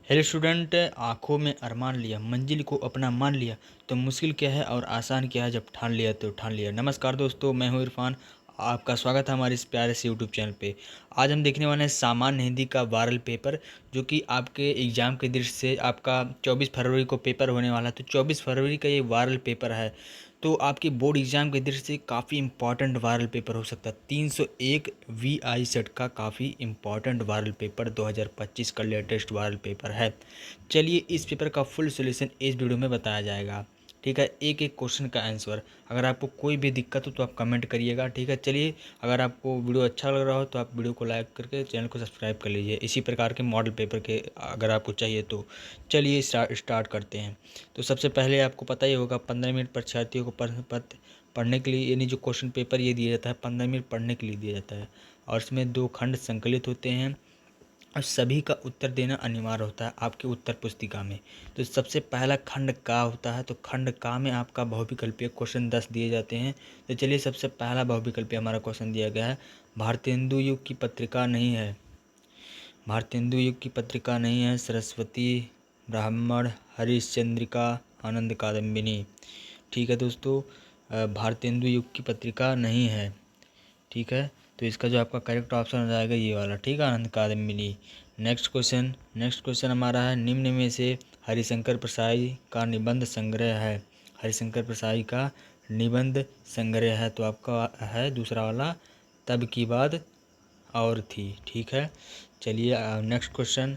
Hello student, आंखों में अरमान लिया, मंजिल को अपना मान लिया, तो मुश्किल क्या है और आसान क्या है, जब ठान लिया तो ठान लिया। नमस्कार दोस्तों, मैं हूं इरफान। आपका स्वागत है हमारे इस प्यारे से यूट्यूब चैनल पे। आज हम देखने वाले हैं सामान्य हिंदी का वायरल पेपर, जो कि आपके एग्ज़ाम के दृष्टि से आपका 24 फरवरी को पेपर होने वाला है। तो 24 फरवरी का ये वायरल पेपर है, तो आपके बोर्ड एग्ज़ाम की दृष्टि से काफ़ी इंपॉर्टेंट वायरल पेपर हो सकता है। 301 VI सेट का काफ़ी इंपॉर्टेंट वायरल पेपर 2025 का लेटेस्ट वायरल पेपर है। चलिए इस पेपर का फुल सॉल्यूशन इस वीडियो में बताया जाएगा। ठीक है, एक एक क्वेश्चन का आंसर। अगर आपको कोई भी दिक्कत हो तो आप कमेंट करिएगा। ठीक है, चलिए अगर आपको वीडियो अच्छा लग रहा हो तो आप वीडियो को लाइक करके चैनल को सब्सक्राइब कर लीजिए। इसी प्रकार के मॉडल पेपर के अगर आपको चाहिए तो चलिए स्टार्ट करते हैं। तो सबसे पहले आपको पता ही होगा 15 मिनट परीक्षार्थियों को पढ़ने के लिए, यानी जो क्वेश्चन पेपर ये दिया जाता है 15 मिनट पढ़ने के लिए दिया जाता है, और इसमें 2 खंड संकलित होते हैं और सभी का उत्तर देना अनिवार्य होता है आपके उत्तर पुस्तिका में। तो सबसे पहला खंड का होता है, तो खंड का में आपका बहुविकल्पीय क्वेश्चन 10 दिए जाते हैं। तो चलिए सबसे पहला बहुविकल्पीय हमारा क्वेश्चन दिया गया है, भारतेंदु युग की पत्रिका नहीं है। भारतेंदु युग की पत्रिका नहीं है सरस्वती, ब्राह्मण, हरिश्चंद्रिका, आनंद कादम्बिनी। ठीक है दोस्तों, भारतेंदु युग की पत्रिका नहीं है। ठीक है, तो इसका जो आपका करेक्ट ऑप्शन हो जाएगा ये वाला। ठीक है, आनंद कादम्बिनी। नेक्स्ट क्वेश्चन हमारा है, निम्न में से हरिशंकर प्रसाई का निबंध संग्रह है। हरिशंकर प्रसाई का निबंध संग्रह है, तो आपका है दूसरा वाला, तब की बात और थी। ठीक है, चलिए नेक्स्ट क्वेश्चन,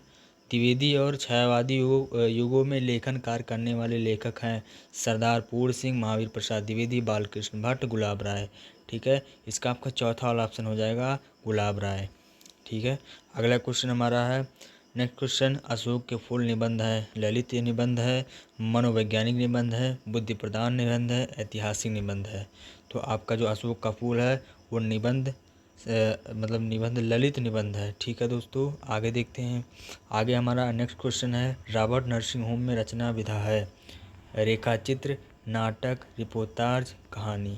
द्विवेदी और छायावादी युगों में लेखन कार्य करने वाले लेखक हैं। सरदार पूर्ण सिंह, महावीर प्रसाद द्विवेदी, बालकृष्ण भट्ट, गुलाब राय। ठीक है, इसका आपका चौथा वाला ऑप्शन हो जाएगा गुलाब राय। ठीक है, अगला क्वेश्चन हमारा है, नेक्स्ट क्वेश्चन, अशोक के फूल निबंध है, ललित निबंध है, मनोवैज्ञानिक निबंध है, बुद्धि प्रदान निबंध है, ऐतिहासिक निबंध है। तो आपका जो अशोक का फूल है वो निबंध मतलब निबंध ललित निबंध है। ठीक है दोस्तों, आगे देखते हैं। आगे हमारा नेक्स्ट क्वेश्चन है, रॉबर्ट नर्सिंग होम में रचना विधा है, रेखाचित्र, नाटक, रिपोर्टाज, कहानी।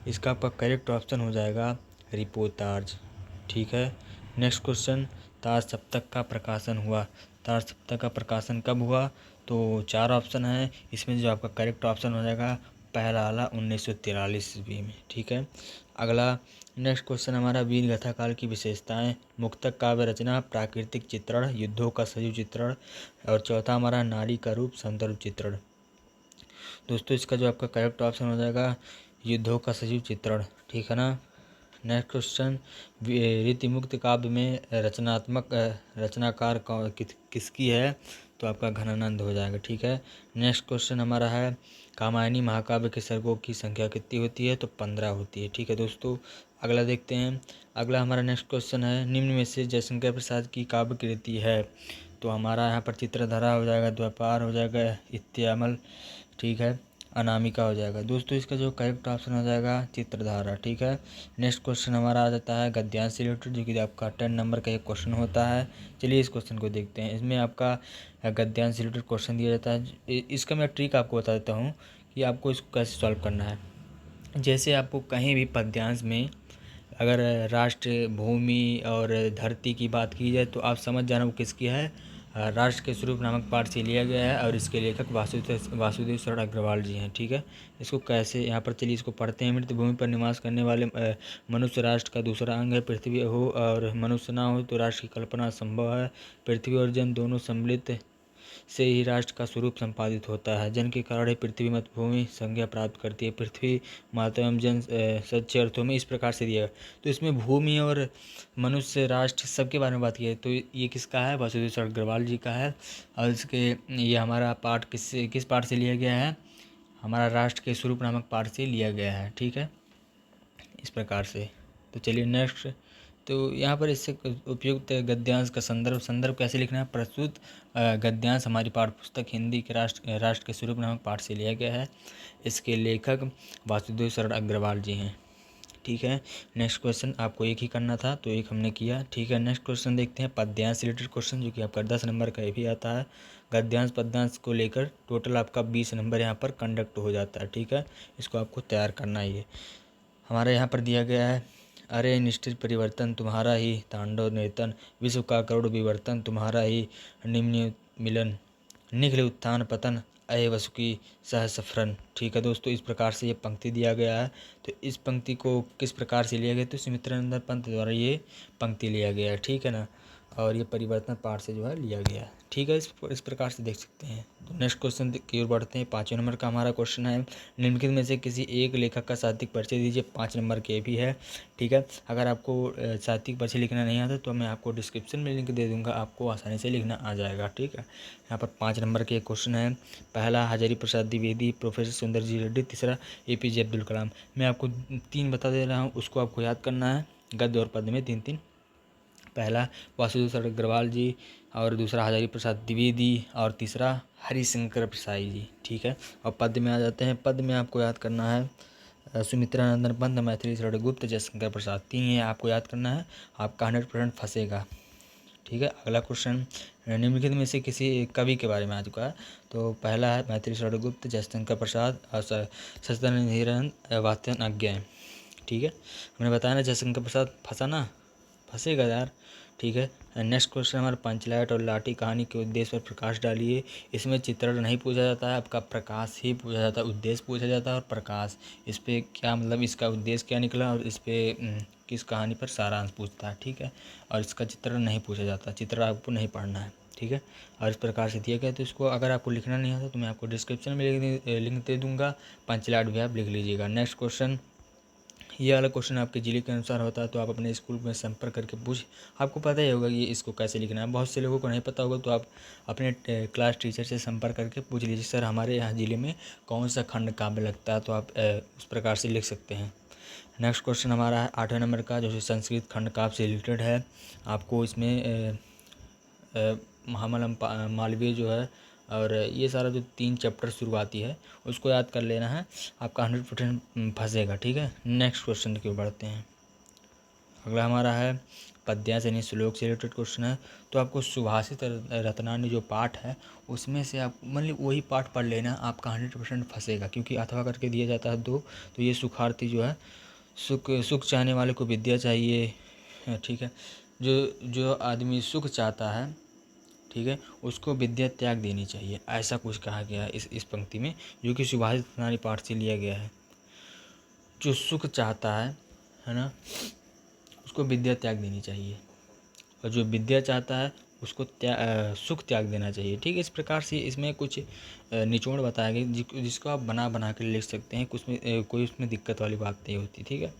इसका आपका करेक्ट ऑप्शन हो जाएगा रिपोर्टाज। ठीक है, नेक्स्ट क्वेश्चन, तार सप्तक का प्रकाशन हुआ। तार सप्तक का प्रकाशन कब हुआ, तो 4 ऑप्शन है, इसमें जो आपका करेक्ट ऑप्शन हो जाएगा पहला वाला 1943 ईस्वी में। ठीक है, अगला नेक्स्ट क्वेश्चन हमारा, वीर गाथा काल की विशेषताएं, मुक्तक काव्य रचना, प्राकृतिक चित्रण, युद्धों का सजीव चित्रण, और चौथा हमारा नारी का रूप, संदर्भ चित्रण। दोस्तों इसका जो आपका करेक्ट ऑप्शन हो जाएगा युद्धों का सजीव चित्रण। ठीक है ना। नेक्स्ट क्वेश्चन, रीतिमुक्त काव्य में रचनाकार किसकी है, तो आपका घनानंद हो जाएगा। ठीक है, नेक्स्ट क्वेश्चन हमारा है, कामायनी महाकाव्य के सर्गों की संख्या कितनी होती है, तो 15 होती है। ठीक है दोस्तों, अगला देखते हैं। अगला हमारा नेक्स्ट क्वेश्चन है, निम्न में से जयशंकर प्रसाद की काव्य कृति है, तो हमारा यहाँ पर चित्रधारा हो जाएगा, द्व्यापार हो जाएगा, इत्यामल, ठीक है, अनामिका हो जाएगा। दोस्तों इसका जो करेक्ट ऑप्शन हो जाएगा चित्रधारा। ठीक है, नेक्स्ट क्वेश्चन हमारा आ जाता है गद्यांश से रिलेटेड, जो कि आपका 10 नंबर का एक क्वेश्चन होता है। चलिए इस क्वेश्चन को देखते हैं। इसमें आपका गद्यांश से रिलेटेड क्वेश्चन दिया जाता है। इसका मैं ट्रिक आपको बता देता हूँ कि आपको इसको कैसे सॉल्व करना है। जैसे आपको कहीं भी पद्यांश में अगर राष्ट्र, भूमि और धरती की बात की जाए, तो आप समझ जाना वो किसकी है, राष्ट्र के स्वरूप नामक पाठ से लिया गया है, और इसके लेखक वासुदेव शरण अग्रवाल जी हैं। ठीक है, इसको कैसे यहाँ पर चलिए इसको पढ़ते हैं। मृत भूमि पर निवास करने वाले मनुष्य राष्ट्र का दूसरा अंग है। पृथ्वी हो और मनुष्य ना हो तो राष्ट्र की कल्पना असंभव है। पृथ्वी और जन दोनों सम्मिलित से ही राष्ट्र का स्वरूप संपादित होता है। जन के कारण ही पृथ्वी मातृभूमि संज्ञा प्राप्त करती है। पृथ्वी माता एवं जन सच्चे अर्थों में इस प्रकार से दिया। तो इसमें भूमि और मनुष्य, राष्ट्र सबके बारे में बात की है। तो ये किसका है, वासुदेव शरण अग्रवाल जी का है। और इसके ये हमारा पाठ किस पाठ से लिया गया है, हमारा राष्ट्र के स्वरूप नामक पाठ से लिया गया है। ठीक है, इस प्रकार से। तो चलिए नेक्स्ट, तो यहाँ पर इससे उपयुक्त गद्यांश का संदर्भ कैसे लिखना है। प्रस्तुत गद्यांश हमारी पाठ्यपुस्तक हिंदी के राष्ट्र के स्वरूप नामक पाठ से लिया गया है। इसके लेखक वासुदेव शरण अग्रवाल जी हैं। ठीक है, नेक्स्ट क्वेश्चन आपको एक ही करना था, तो एक हमने किया। ठीक है, नेक्स्ट क्वेश्चन देखते हैं, पद्यांश से रिलेटेड क्वेश्चन, जो कि आपका 10 नंबर का ये भी आता है। गद्यांश पद्यांश को लेकर टोटल आपका 20 नंबर यहाँ पर कंडक्ट हो जाता है। ठीक है, इसको आपको तैयार करना ही है। हमारे यहाँ पर दिया गया है अरे निश्चित परिवर्तन तुम्हारा ही तांडव नर्तन, विश्व का करोड़ विवर्तन तुम्हारा ही निम्न मिलन, निखिल उत्थान पतन, अये वसुकी सह सफरन। ठीक है दोस्तों, इस प्रकार से ये पंक्ति दिया गया है। तो इस पंक्ति को किस प्रकार से लिया गया, तो सुमित्रानंद पंत द्वारा ये पंक्ति लिया गया है। ठीक है ना, और ये परिवर्तन पाठ से जो है लिया गया है। ठीक है, इस प्रकार से देख सकते हैं। तो नेक्स्ट क्वेश्चन की ओर बढ़ते हैं। 5वें नंबर का हमारा क्वेश्चन है, निम्नलिखित में से किसी एक लेखक का साहित्यिक परिचय दीजिए। 5 नंबर के भी है। ठीक है, अगर आपको साहित्यिक परिचय लिखना नहीं आता तो मैं आपको डिस्क्रिप्शन में लिंक दे दूंगा, आपको आसानी से लिखना आ जाएगा। ठीक है, यहाँ पर 5 नंबर के क्वेश्चन है। पहला हजारी प्रसाद द्विवेदी, प्रोफेसर सुंदर जी रेड्डी, तीसरा APJ अब्दुल कलाम। मैं आपको 3 बता दे रहा हूँ, उसको आपको याद करना है गद्य और पद्य में 3-3। पहला वासुदेव शरद अग्रवाल जी, और दूसरा हजारी प्रसाद द्विवेदी, और तीसरा हरिशंकर प्रसाई जी। ठीक है, और पद्य में आ जाते हैं। पद्य में आपको याद करना है सुमित्रानंदन पंत, मैथिली शरण गुप्त, जयशंकर प्रसाद। 3 ये आपको याद करना है, आपका 100% फंसेगा। ठीक है, अगला क्वेश्चन निम्नलिखित में से किसी कवि के बारे में आ चुका है। तो पहला है मैथिली शरण गुप्त, जयशंकर प्रसाद, और सच्चिदानंद हिरण वात्स्यन अज्ञा। ठीक है, हमने बताया ना जयशंकर प्रसाद फंसा ना, फंसेगा यार। ठीक है, नेक्स्ट क्वेश्चन हमारा, पंचलाइट और लाठी कहानी के उद्देश्य पर प्रकाश डालिए। इसमें चित्रण नहीं पूछा जाता है, आपका प्रकाश ही पूछा जाता है। उद्देश्य पूछा जाता है और प्रकाश, इस पे क्या मतलब, इसका उद्देश्य क्या निकला, और इस पे किस कहानी पर सारांश पूछता है। ठीक है, और इसका चित्रण नहीं पूछा जाता, चित्र आपको नहीं पढ़ना है। ठीक है, और इस प्रकार से दिया गया। तो इसको अगर आपको लिखना नहीं आता तो मैं आपको डिस्क्रिप्शन में लिंक दे दूँगा, पंचलाइट भी आप लिख लीजिएगा। नेक्स्ट क्वेश्चन, ये वाला क्वेश्चन आपके जिले के अनुसार होता है, तो आप अपने स्कूल में संपर्क करके पूछ, आपको पता ही होगा कि इसको कैसे लिखना है। बहुत से लोगों को नहीं पता होगा, तो आप अपने क्लास टीचर से संपर्क करके पूछ लीजिए, सर हमारे यहाँ ज़िले में कौन सा खंड काव्य लगता है, तो आप उस प्रकार से लिख सकते हैं। नेक्स्ट क्वेश्चन हमारा है 8वें नंबर का, जो संस्कृत खंड काव्य से रिलेटेड है। आपको इसमें महामलम मालवीय जो है, और ये सारा जो 3 चैप्टर शुरुआती है उसको याद कर लेना है, आपका 100% फंसेगा। ठीक है, नेक्स्ट क्वेश्चन की ओर बढ़ते हैं। अगला हमारा है पद्यांश यानी श्लोक से रिलेटेड क्वेश्चन है। तो आपको सुभाषित रत्नानी जो पाठ है उसमें से आप मतलब वही पाठ पढ़ लेना, आपका 100% फंसेगा, क्योंकि अथवा करके दिया जाता है 2। तो ये सुखार्थी जो है, सुख चाहने वाले को विद्या चाहिए। ठीक है, जो आदमी सुख चाहता है, ठीक है, उसको विद्या त्याग देनी चाहिए, ऐसा कुछ कहा गया है इस पंक्ति में, जो कि सुभाषित रत्नानी पाठ से लिया गया है। जो सुख चाहता है ना, उसको विद्या त्याग देनी चाहिए, और जो विद्या चाहता है उसको सुख त्याग देना चाहिए। ठीक है, इस प्रकार से इसमें कुछ निचोड़ बताया गया, जिसको आप बना बना कर लिख सकते हैं, कुछ में कोई उसमें दिक्कत वाली बात नहीं होती। ठीक है,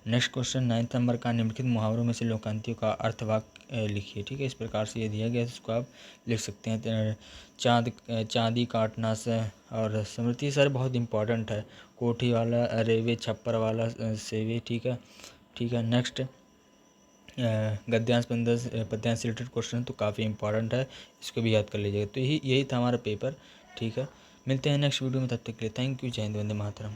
नेक्स्ट क्वेश्चन 9 नंबर का, निम्नलिखित मुहावरों में से लोकांतियों का अर्थवाक्य लिखिए। ठीक है, इस प्रकार से ये दिया गया है, इसको आप लिख सकते हैं। चांदी काटना से, और स्मृति सर बहुत इंपॉर्टेंट है, कोठी वाला रेवे छप्पर वाला सेवे। ठीक है, ठीक है, नेक्स्ट गद्यांश पद्यांश से रिलेटेड क्वेश्चन तो काफ़ी इंपॉर्टेंट है, इसको भी याद कर लीजिएगा। तो यही था हमारा पेपर। ठीक है, मिलते हैं नेक्स्ट वीडियो में, तब तक के लिए थैंक यू, जय हिंद, वंदे मातरम।